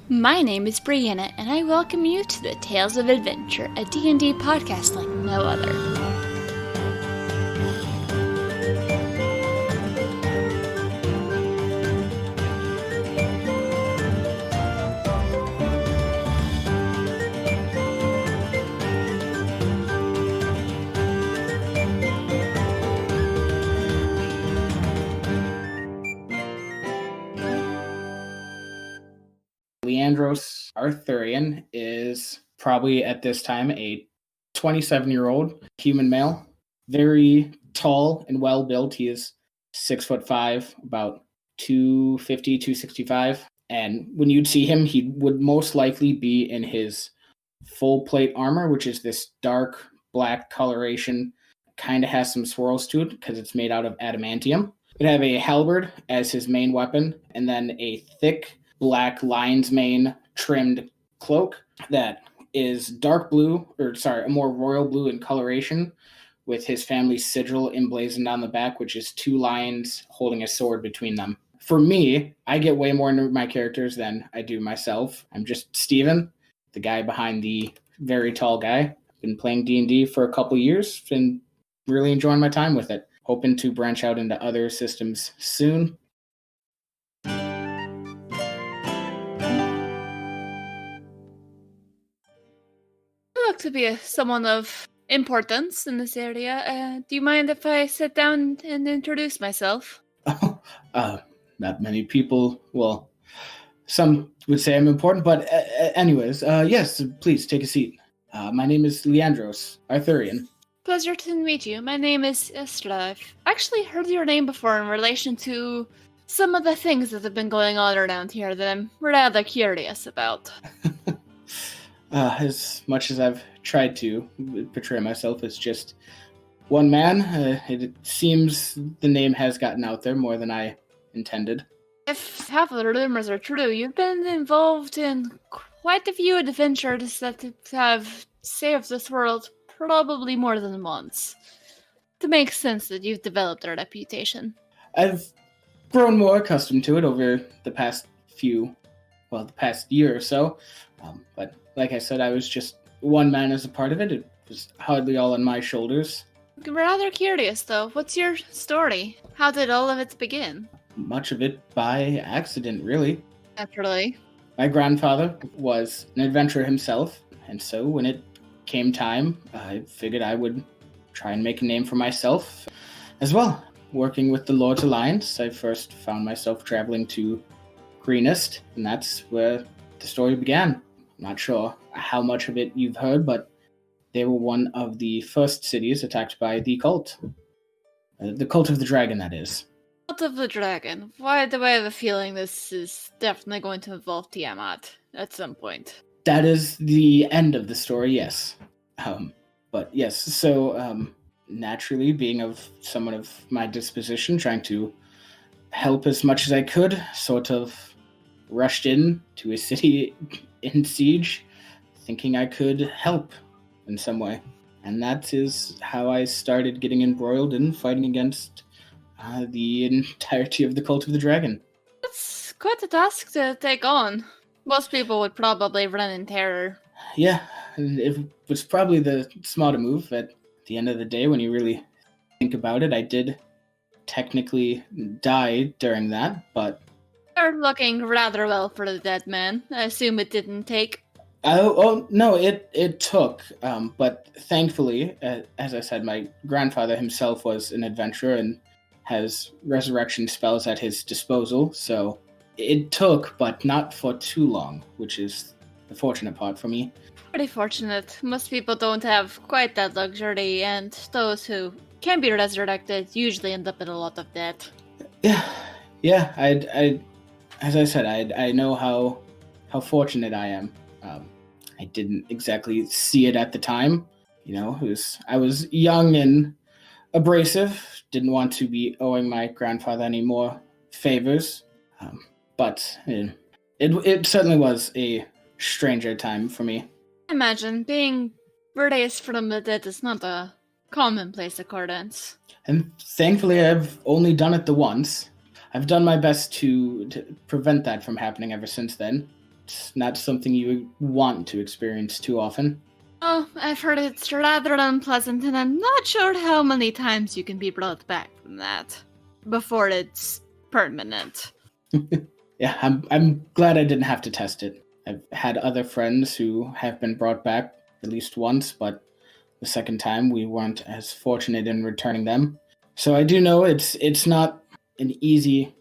My name is Brianna, and I welcome you to the Tales of Adventure, a D&D podcast like no other. Leandros Arthurian is probably at this time a 27-year-old human male, very tall and well built. He is 6'5", about 250, 265. And when you'd see him, he would most likely be in his full plate armor, which is this dark black coloration. Kind of has some swirls to it because it's made out of adamantium. He'd have a halberd as his main weapon, and then a thick black lion's mane trimmed cloak that is dark blue, a more royal blue in coloration, with his family's sigil emblazoned on the back, which is two lions holding a sword between them. For me, I get way more into my characters than I do myself. I'm just Steven, the guy behind the very tall guy. Been playing D&D for a couple years and really enjoying my time with it. Hoping to branch out into other systems soon. You look to be someone of importance in this area. Do you mind if I sit down and introduce myself? Not many people, well, some would say I'm important, but anyways, yes, please take a seat. My name is Leandros Arthurian. Pleasure to meet you. My name is Esther. I've actually heard your name before in relation to some of the things that have been going on around here that I'm rather curious about. As much as I've tried to portray myself as just one man, it seems the name has gotten out there more than I intended. If half of the rumors are true, you've been involved in quite a few adventures that have saved this world probably more than once. It makes sense that you've developed a reputation. I've grown more accustomed to it over the past year or so. But like I said, I was just one man as a part of it. It was hardly all on my shoulders. Rather curious, though. What's your story? How did all of it begin? Much of it by accident, really. Naturally. My grandfather was an adventurer himself, and so when it came time, I figured I would try and make a name for myself as well. Working with the Lord's Alliance, I first found myself traveling to Greenest, and that's where the story began. I'm not sure how much of it you've heard, but they were one of the first cities attacked by the cult. The Cult of the Dragon, that is. Cult of the Dragon. Why do I have a feeling this is definitely going to involve Tiamat at some point? That is the end of the story, yes. But yes, so naturally, being of someone of my disposition, trying to help as much as I could, sort of rushed in to a city in siege, thinking I could help in some way. And that is how I started getting embroiled in fighting against the entirety of the Cult of the Dragon. That's quite a task to take on. Most people would probably run in terror. Yeah, and it was probably the smarter move. At the end of the day, when you really think about it, I did technically die during that, but... You're looking rather well for the dead man. I assume it didn't take. Oh no, it took. But thankfully, as I said, my grandfather himself was an adventurer and has resurrection spells at his disposal, so it took, but not for too long, which is the fortunate part for me. Pretty fortunate. Most people don't have quite that luxury, and those who can be resurrected usually end up in a lot of debt. Yeah. I as I said, I know how fortunate I am. I didn't exactly see it at the time. You know, I was young and abrasive. Didn't want to be owing my grandfather any more favors. But it certainly was a stranger time for me. I imagine being raised from the dead is not a commonplace occurrence. And thankfully, I've only done it the once. I've done my best to prevent that from happening ever since then. It's not something you would want to experience too often. Oh, I've heard it's rather unpleasant, and I'm not sure how many times you can be brought back from that before it's permanent. Yeah, I'm glad I didn't have to test it. I've had other friends who have been brought back at least once, but the second time we weren't as fortunate in returning them. So I do know it's not an easy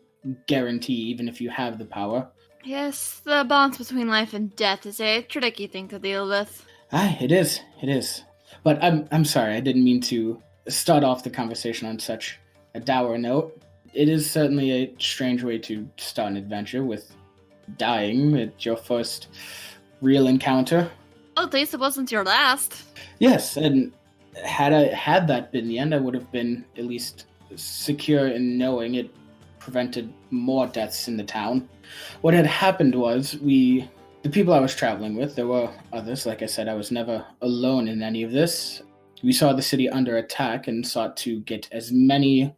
guarantee, even if you have the power. Yes, the balance between life and death is a tricky thing to deal with. Aye, it is. It is. But I'm sorry, I didn't mean to start off the conversation on such a dour note. It is certainly a strange way to start an adventure with dying at your first real encounter. Well, at least it wasn't your last. Yes, and had that been the end, I would have been at least secure in knowing it prevented more deaths in the town. What had happened was the people I was traveling with, there were others. Like I said, I was never alone in any of this. We saw the city under attack and sought to get as many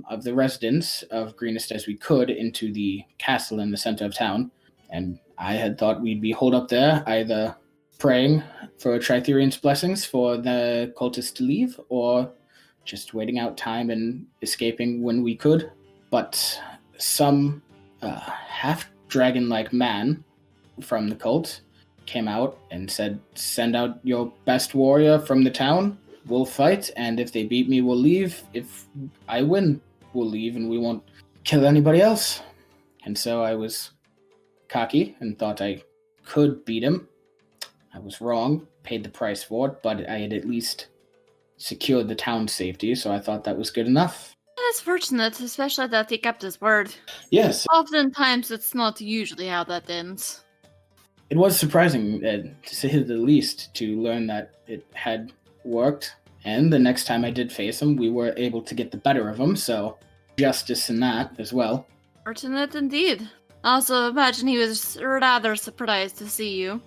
of the residents of Greenest as we could into the castle in the center of town. And I had thought we'd be holed up there, either praying for Tritherian's blessings for the cultists to leave, or just waiting out time and escaping when we could. But some half-dragon-like man from the cult came out and said, "Send out your best warrior from the town. We'll fight, and if they beat me, we'll leave. If I win, we'll leave, and we won't kill anybody else." And so I was cocky and thought I could beat him. I was wrong, paid the price for it, but I had at least secured the town's safety, so I thought that was good enough. It's fortunate, especially that he kept his word. Yes. Oftentimes, it's not usually how that ends. It was surprising, to say the least, to learn that it had worked. And the next time I did face him, we were able to get the better of him, so justice in that as well. Fortunate indeed. I also imagine he was rather surprised to see you.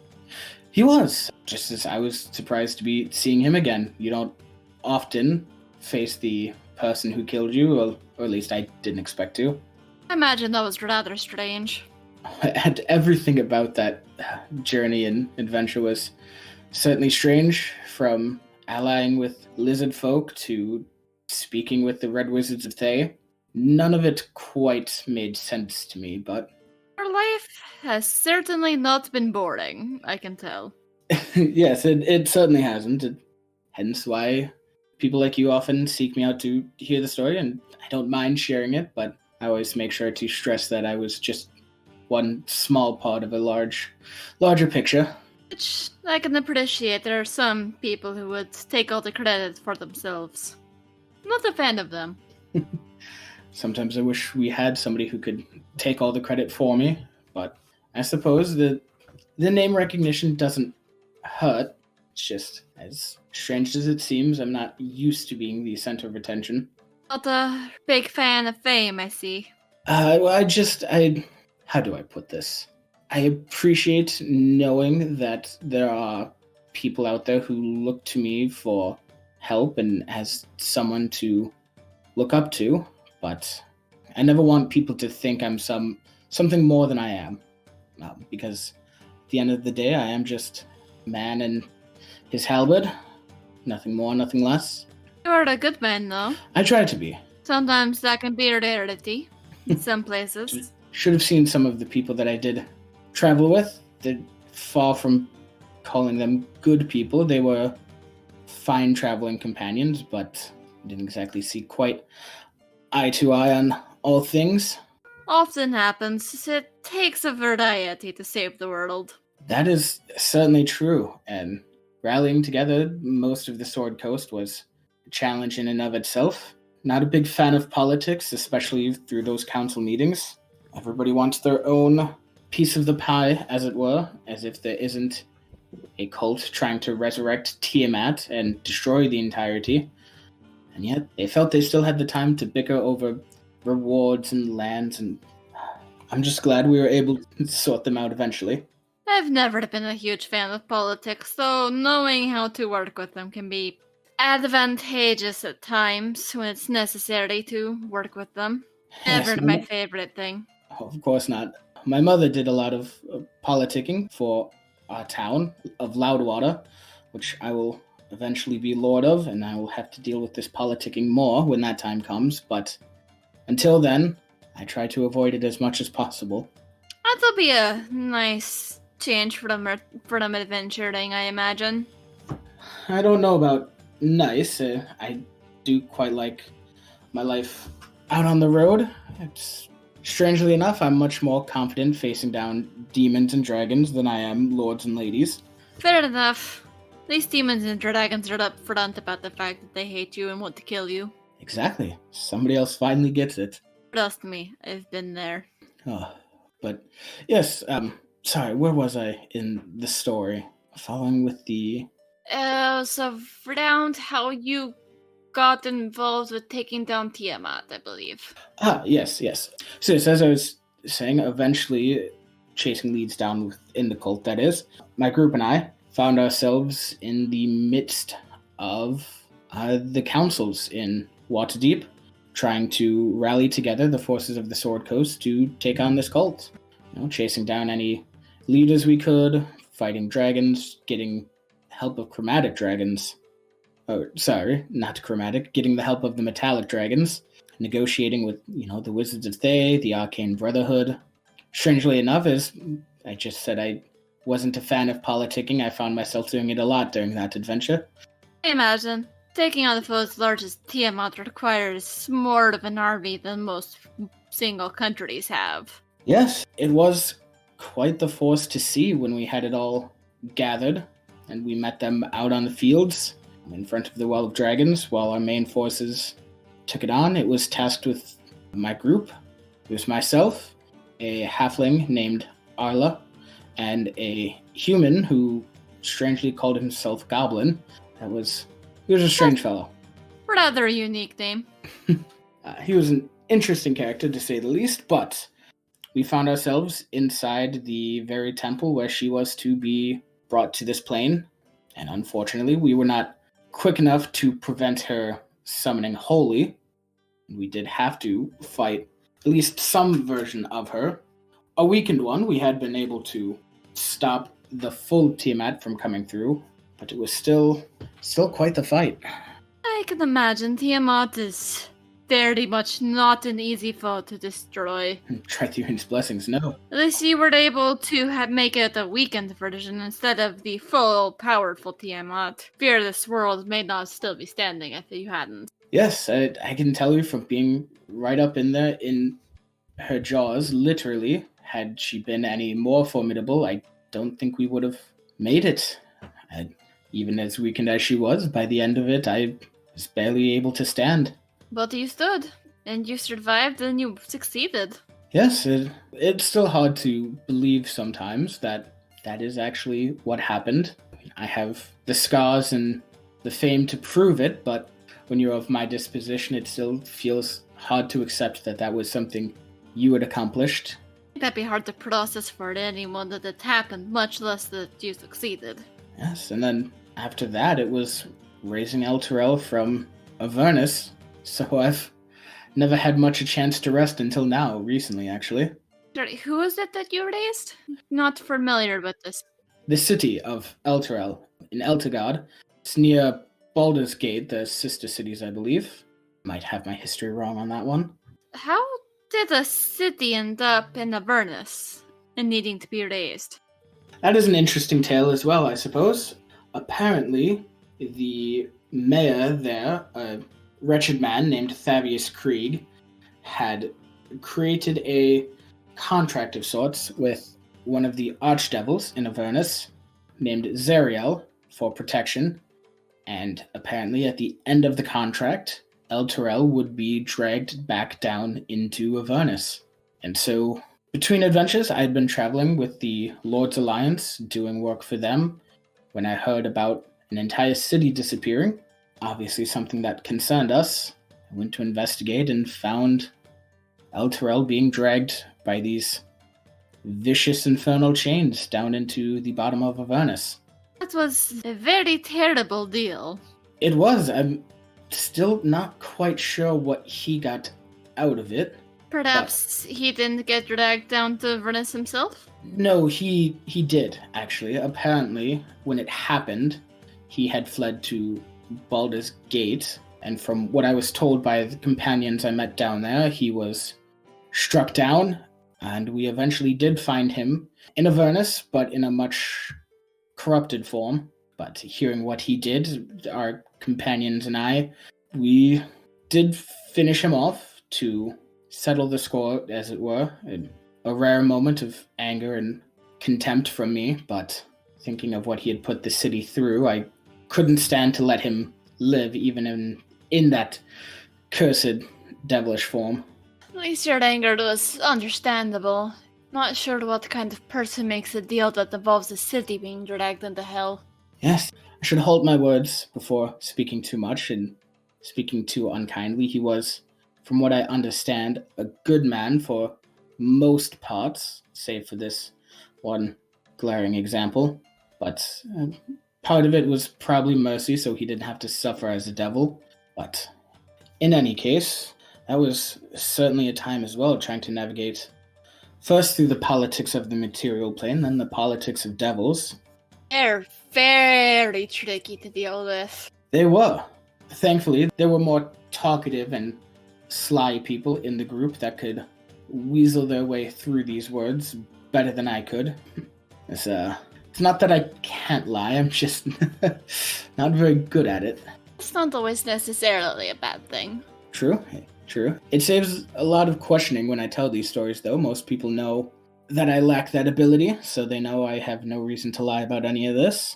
He was, just as I was surprised to be seeing him again. You don't often face the person who killed you, or at least I didn't expect to. I imagine that was rather strange. And everything about that journey and adventure was certainly strange, from allying with lizard folk to speaking with the Red Wizards of Thay. None of it quite made sense to me, but... Your life has certainly not been boring, I can tell. Yes, it certainly hasn't. Hence why people like you often seek me out to hear the story, and I don't mind sharing it, but I always make sure to stress that I was just one small part of a larger picture. Which I can appreciate. There are some people who would take all the credit for themselves. I'm not a fan of them. Sometimes I wish we had somebody who could take all the credit for me, but I suppose the name recognition doesn't hurt. It's just, as strange as it seems, I'm not used to being the center of attention. Not a big fan of fame, I see. How do I put this? I appreciate knowing that there are people out there who look to me for help and as someone to look up to, but I never want people to think I'm something more than I am. Because at the end of the day, I am just a man and his halberd. Nothing more, nothing less. You are a good man, though. I try to be. Sometimes that can be a rarity in some places. Should have seen some of the people that I did travel with. They're far from calling them good people. They were fine traveling companions, but didn't exactly see quite eye to eye on all things. Often happens. It takes a variety to save the world. That is certainly true, and rallying together most of the Sword Coast was a challenge in and of itself. Not a big fan of politics, especially through those council meetings. Everybody wants their own piece of the pie, as it were, as if there isn't a cult trying to resurrect Tiamat and destroy the entirety. And yet, they felt they still had the time to bicker over rewards and lands, and I'm just glad we were able to sort them out eventually. I've never been a huge fan of politics, so knowing how to work with them can be advantageous at times when it's necessary to work with them. Never Yes, my favorite thing. of course not. my mother did a lot of politicking for our town of Loudwater, which I will eventually be lord of, and I will have to deal with this politicking more when that time comes. But until then, I try to avoid it as much as possible. That'll be a nice change for them adventuring, I imagine. I don't know about nice. I do quite like my life out on the road. Strangely enough, I'm much more confident facing down demons and dragons than I am lords and ladies. Fair enough. These demons and dragons are upfront about the fact that they hate you and want to kill you. Exactly. Somebody else finally gets it. Trust me, I've been there. Oh, but yes, sorry, where was I in the story? Following with the... So around how you got involved with taking down Tiamat, I believe. Yes. So yes, as I was saying, eventually chasing leads down within the cult, that is, my group and I found ourselves in the midst of the councils in Waterdeep, trying to rally together the forces of the Sword Coast to take on this cult. Chasing down any leaders we could, fighting dragons, getting help of chromatic dragons. Oh, sorry, not chromatic. Getting the help of the metallic dragons, negotiating with, the Wizards of Thay, the Arcane Brotherhood. Strangely enough, as I just said, I wasn't a fan of politicking. I found myself doing it a lot during that adventure. I imagine. Taking on the foes large as Tiamat requires more of an army than most single countries have. Yes, it was quite the force to see when we had it all gathered, and we met them out on the fields in front of the Well of Dragons while our main forces took it on. It was tasked with my group. It was myself, a halfling named Arla, and a human who strangely called himself Goblin. He was a strange fellow. Rather a unique name. He was an interesting character, to say the least, but we found ourselves inside the very temple where she was to be brought to this plane, and unfortunately, we were not quick enough to prevent her summoning Holy. We did have to fight at least some version of her. A weakened one. We had been able to stop the full Tiamat from coming through, but it was still quite the fight. I can imagine Tiamat is very much not an easy foe to destroy. Trithurian's blessings, no. At least you were able to make it a weakened version instead of the full, powerful Tiamat. Fear this world may not still be standing if you hadn't. Yes, I can tell you from being right up in there in her jaws, literally, had she been any more formidable, I don't think we would have made it. Even as weakened as she was, by the end of it, I was barely able to stand. But you stood, and you survived, and you succeeded. Yes, it's still hard to believe sometimes that is actually what happened. I have the scars and the fame to prove it, but when you're of my disposition, it still feels hard to accept that was something you had accomplished. That'd be hard to process for anyone that it happened, much less that you succeeded. Yes, and then after that, it was raising Elturel from Avernus, so I've never had much a chance to rest until now, recently, actually. Sorry, who is it that you raised? Not familiar with this. The city of Elturel in Eltegard. It's near Baldur's Gate, the sister cities, I believe. Might have my history wrong on that one. How did a city end up in Avernus and needing to be raised? That is an interesting tale as well, I suppose. Apparently, the mayor there, a wretched man named Thavius Krieg, had created a contract of sorts with one of the archdevils in Avernus named Zariel for protection, and apparently at the end of the contract, Elturel would be dragged back down into Avernus. And so, between adventures, I had been traveling with the Lord's Alliance, doing work for them, when I heard about an entire city disappearing, obviously something that concerned us. I went to investigate and found Elturel being dragged by these vicious infernal chains down into the bottom of Avernus. That was a very terrible deal. It was. I'm still not quite sure what he got out of it. Perhaps he didn't get dragged down to Venice himself? No, he did, actually. Apparently, when it happened, he had fled to Baldur's Gate, and from what I was told by the companions I met down there, he was struck down, and we eventually did find him in Avernus, but in a much corrupted form. But hearing what he did, our companions and I, we did finish him off to settle the score, as it were. A rare moment of anger and contempt from me, but thinking of what he had put the city through, I couldn't stand to let him live even in that cursed devilish form. At least your anger was understandable. Not sure what kind of person makes a deal that involves a city being dragged into hell. Yes, I should hold my words before speaking too much and speaking too unkindly. He was, from what I understand, a good man for most parts, save for this one glaring example. But part of it was probably mercy, so he didn't have to suffer as a devil. But in any case, that was certainly a time as well, trying to navigate first through the politics of the material plane, then the politics of devils. They're very tricky to deal with. They were. Thankfully, there were more talkative and sly people in the group that could weasel their way through these words better than I could. It's not that I can't lie, I'm just not very good at it. It's not always necessarily a bad thing. True. It saves a lot of questioning when I tell these stories, though. Most people know that I lack that ability, so they know I have no reason to lie about any of this.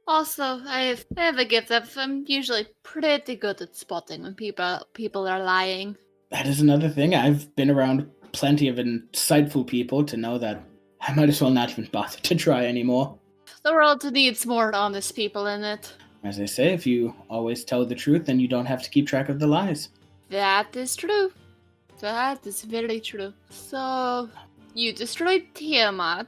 Also, I have a gift that I'm usually pretty good at spotting when people are lying. That is another thing. I've been around plenty of insightful people to know that I might as well not even bother to try anymore. The world needs more honest people in it. As I say, if you always tell the truth, then you don't have to keep track of the lies. That is true. That is very true. So, you destroyed Tiamat.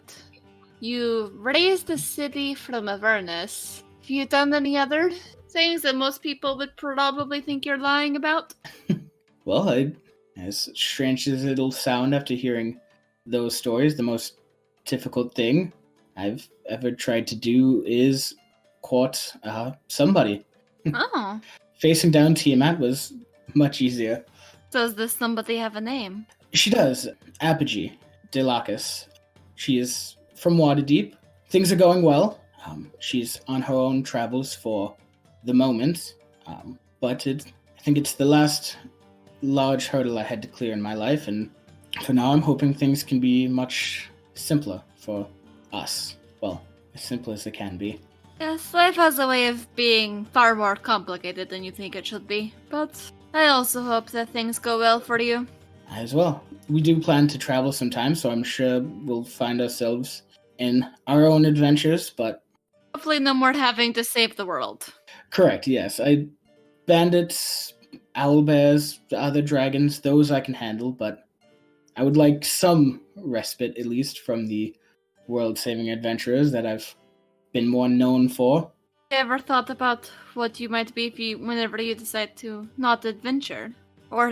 You raised the city from Avernus. Have you done any other things that most people would probably think you're lying about? Well, as strange as it'll sound after hearing those stories, the most difficult thing I've ever tried to do is court somebody. Oh. Facing down Tiamat was much easier. Does this somebody have a name? She does. Apogee Delacus. She is from Waterdeep. Things are going well. She's on her own travels for the moment. But I think it's the last large hurdle I had to clear in my life, and for now I'm hoping things can be much simpler for us. Well, as simple as they can be. Yes, life has a way of being far more complicated than you think it should be, but I also hope that things go well for you. As well. We do plan to travel sometime, so I'm sure we'll find ourselves in our own adventures, but... Hopefully no more having to save the world. Correct, yes. Bandits, owlbears, other dragons, those I can handle, but I would like some respite, at least, from the world-saving adventurers that I've been more known for. Have you ever thought about what you might be whenever you decide to not adventure? Or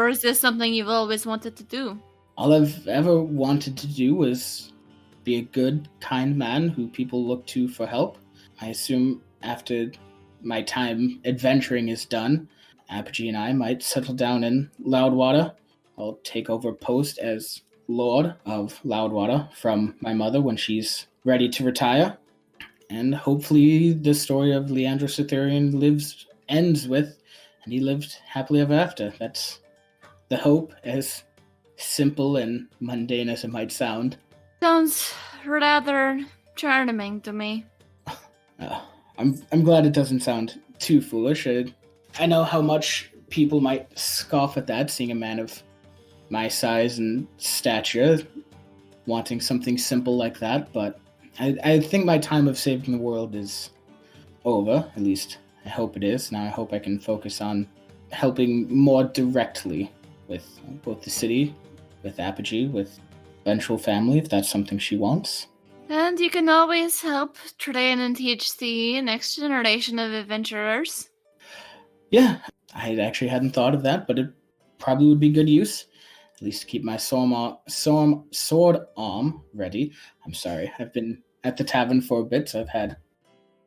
is this something you've always wanted to do? All I've ever wanted to do was be a good, kind man who people look to for help. I assume after my time adventuring is done, Apogee and I might settle down in Loudwater. I'll take over post as Lord of Loudwater from my mother when she's ready to retire. And hopefully the story of Leandros Arthurian ends with, and he lived happily ever after. That's the hope, as simple and mundane as it might sound. Sounds rather charming to me. I'm glad it doesn't sound too foolish. I know how much people might scoff at that, seeing a man of my size and stature wanting something simple like that, but I think my time of saving the world is over. At least I hope it is. Now I hope I can focus on helping more directly with both the city, with Apogee, with eventual family, if that's something she wants. And you can always help train and teach the next generation of adventurers. Yeah, I actually hadn't thought of that, but it probably would be good use. at least keep my sword arm ready. I'm sorry, I've been at the tavern for a bit, so I've had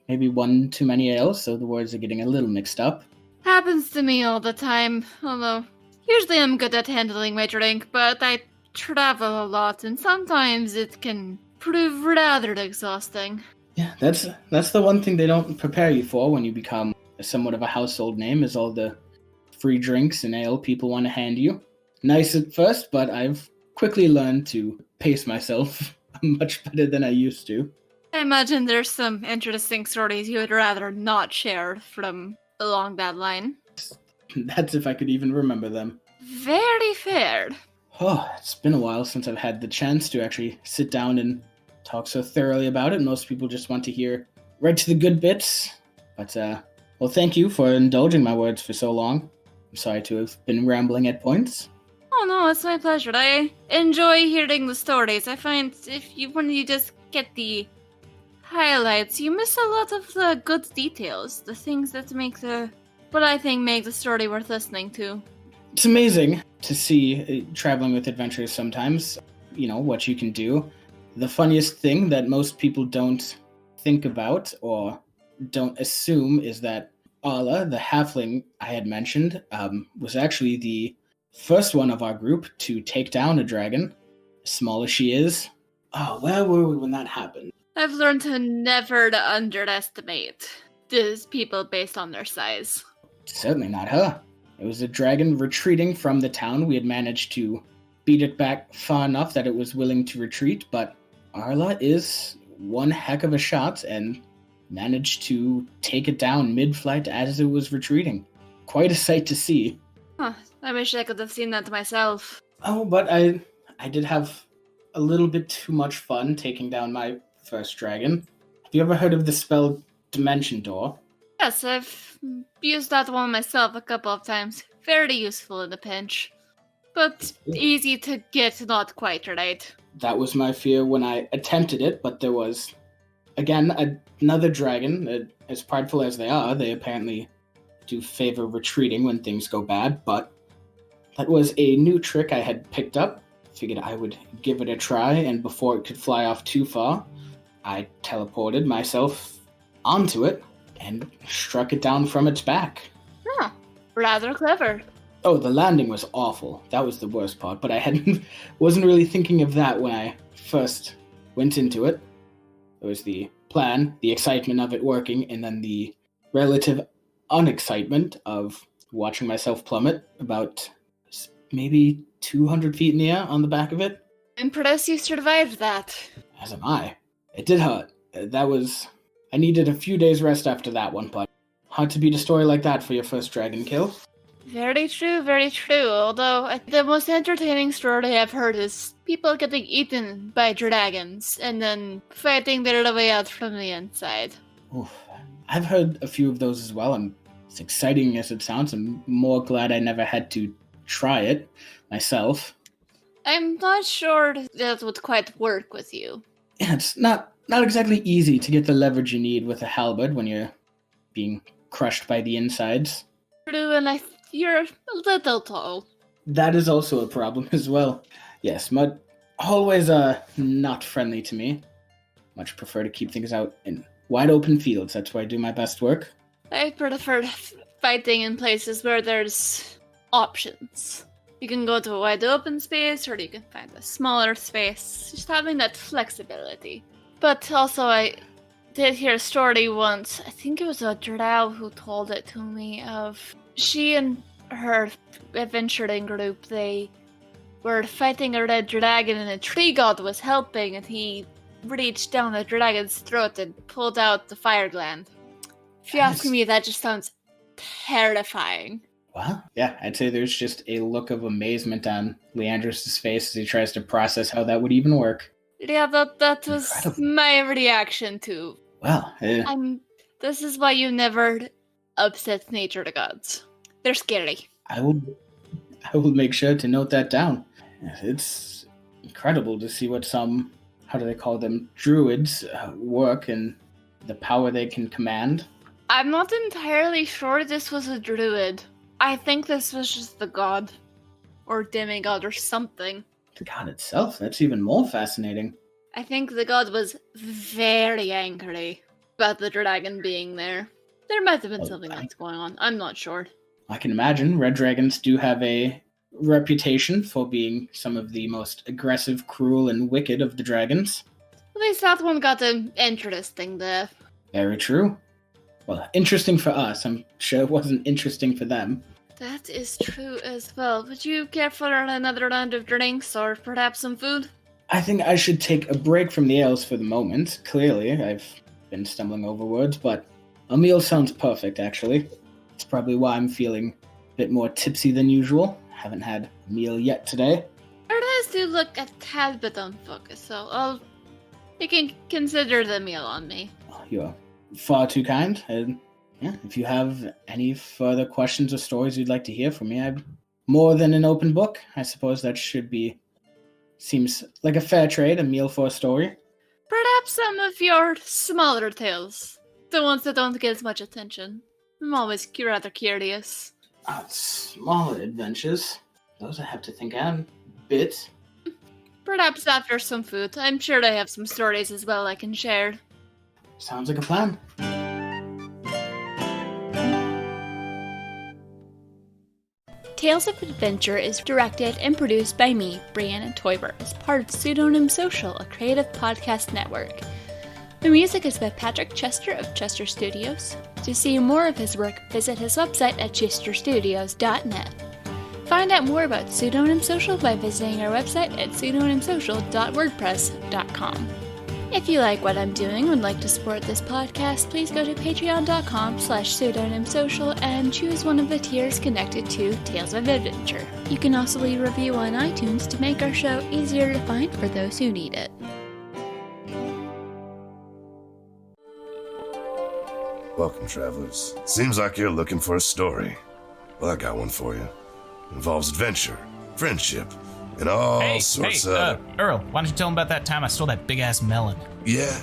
maybe one too many ales, so the words are getting a little mixed up. Happens to me all the time, although usually I'm good at handling my drink, but I travel a lot, and sometimes it can prove rather exhausting. Yeah, that's the one thing they don't prepare you for when you become somewhat of a household name, is all the free drinks and ale people want to hand you. Nice at first, but I've quickly learned to pace myself much better than I used to. I imagine there's some interesting stories you would rather not share from along that line. That's if I could even remember them. Very fair. Oh, it's been a while since I've had the chance to actually sit down and talk so thoroughly about it. Most people just want to hear right to the good bits. But, well, thank you for indulging my words for so long. I'm sorry to have been rambling at points. Oh no, it's my pleasure. I enjoy hearing the stories. I find when you just get the highlights, you miss a lot of the good details, the things that make what I think make the story worth listening to. It's amazing to see traveling with adventurers sometimes, what you can do. The funniest thing that most people don't think about or don't assume is that Ala, the halfling I had mentioned, was actually the first one of our group to take down a dragon, as small as she is. Oh, where were we when that happened? I've learned to never underestimate these people based on their size. Certainly not her. It was a dragon retreating from the town. We had managed to beat it back far enough that it was willing to retreat, but Arla is one heck of a shot and managed to take it down mid-flight as it was retreating. Quite a sight to see. Huh, I wish I could have seen that myself. Oh, but I did have a little bit too much fun taking down my first dragon. Have you ever heard of the spell Dimension Door? Yes, I've used that one myself a couple of times. Very useful in a pinch. But easy to get not quite right. That was my fear when I attempted it, but there was, again, another dragon. As prideful as they are, they apparently do favor retreating when things go bad, but that was a new trick I had picked up. Figured I would give it a try, and before it could fly off too far, I teleported myself onto it and struck it down from its back. Huh, rather clever. Oh, the landing was awful. That was the worst part, but I wasn't really thinking of that when I first went into it. It was the plan, the excitement of it working, and then the relative unexcitement of watching myself plummet about maybe 200 feet in the air on the back of it. I'm impressed you survived that. As am I. It did hurt. I needed a few days rest after that one, but hard to beat a story like that for your first dragon kill. Very true, very true. Although, the most entertaining story I've heard is people getting eaten by dragons and then fighting their way out from the inside. Oof. I've heard a few of those as well, and as exciting as it sounds, I'm more glad I never had to try it myself. I'm not sure that would quite work with you. Yeah, it's not exactly easy to get the leverage you need with a halberd when you're being crushed by the insides. True, and you're a little tall. That is also a problem as well. Yes, mud always not friendly to me. Much prefer to keep things out in wide open fields. That's where I do my best work. I prefer fighting in places where there's options. You can go to a wide open space, or you can find a smaller space. Just having that flexibility. But also, I did hear a story once. I think it was a drow who told it to me of she and her adventuring group. They were fighting a red dragon, and a tree god was helping, and he reached down the dragon's throat and pulled out the fire gland. If you ask me, that just sounds terrifying. Well, yeah, I'd say there's just a look of amazement on Leandros' face as he tries to process how that would even work. Yeah, that was Incredible. my reaction too. Well, this is why you never upset nature to gods. They're scary. I will make sure to note that down. It's incredible to see what some, how do they call them, druids work and the power they can command. I'm not entirely sure this was a druid. I think this was just the god. or demigod or something. The god itself? That's even more fascinating. I think the god was very angry about the dragon being there. There might have been something else going on. I'm not sure. I can imagine. Red dragons do have a reputation for being some of the most aggressive, cruel, and wicked of the dragons. At least that one got an interesting death. Very true. Well, interesting for us. I'm sure it wasn't interesting for them. That is true as well. Would you care for another round of drinks or perhaps some food? I think I should take a break from the ales for the moment. Clearly, I've been stumbling over words, but a meal sounds perfect, actually. It's probably why I'm feeling a bit more tipsy than usual. Haven't had a meal yet today. Our eyes do look a tad bit unfocused, so you can consider the meal on me. You're far too kind. And yeah, if you have any further questions or stories you'd like to hear from me, I'm more than an open book. I suppose that seems like a fair trade, a meal for a story. Perhaps some of your smaller tales. The ones that don't get as much attention. I'm always rather curious. Smaller adventures. Those I have to think on a bit. Perhaps after some food. I'm sure I have some stories as well I can share. Sounds like a plan. Tales of Adventure is directed and produced by me, Brianna Toiber, as part of Pseudonym Social, a creative podcast network. The music is by Patrick Chester of Chester Studios. To see more of his work, visit his website at chesterstudios.net. Find out more about Pseudonym Social by visiting our website at pseudonymsocial.wordpress.com. If you like what I'm doing and would like to support this podcast, please go to patreon.com/pseudonymsocial and choose one of the tiers connected to Tales of Adventure. You can also leave a review on iTunes to make our show easier to find for those who need it. Welcome, travelers. Seems like you're looking for a story. Well, I got one for you. It involves adventure, friendship, and all sorts of... Earl, why don't you tell him about that time I stole that big-ass melon? Yeah,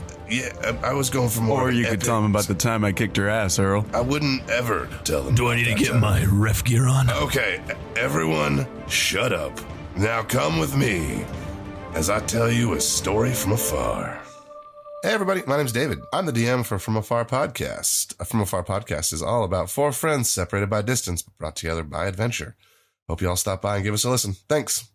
I was going for more... Or you could tell him about the time I kicked her ass, Earl. I wouldn't ever tell them. Do I need to get my ref gear on? Okay, everyone, shut up. Now come with me as I tell you a story from afar. Hey everybody, my name's David. I'm the DM for From Afar Podcast. From Afar Podcast is all about four friends separated by distance, but brought together by adventure. Hope you all stop by and give us a listen. Thanks.